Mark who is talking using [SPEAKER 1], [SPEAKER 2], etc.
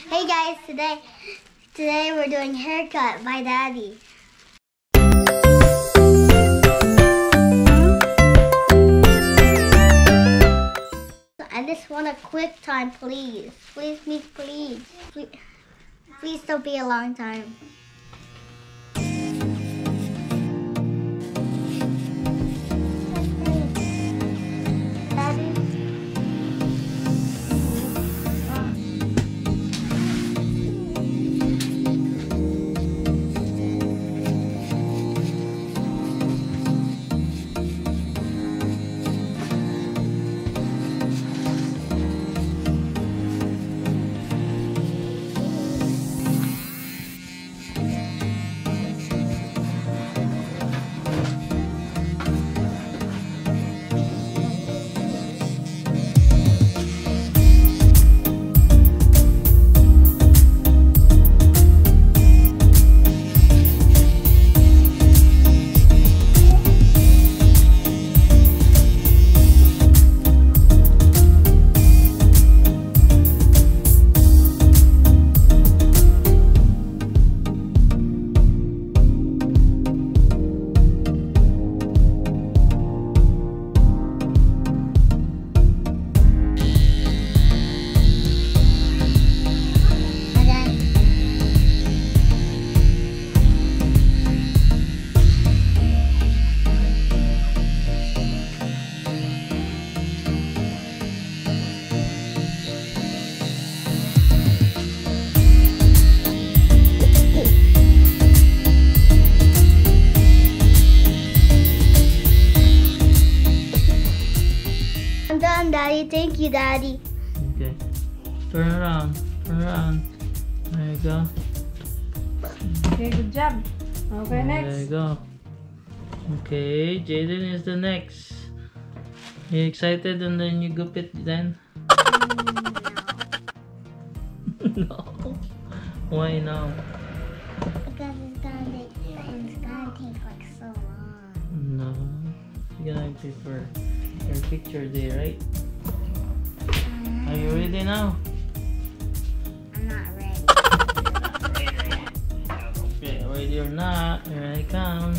[SPEAKER 1] Hey guys, today we're doing haircut by Daddy. I just want a quick time, please. Please. Please don't be a long time. Daddy, thank you, Daddy.
[SPEAKER 2] Okay. Turn around. There you go.
[SPEAKER 3] Okay, good job. Okay, next.
[SPEAKER 2] There you go. Okay, Jaden is the next. You excited and then you gupit then? No. Why no?
[SPEAKER 1] Because it's gonna take like so long.
[SPEAKER 2] No. You're gonna prefer your picture day, right? Are you ready now?
[SPEAKER 1] I'm not ready.
[SPEAKER 2] Okay, ready or not, here I come.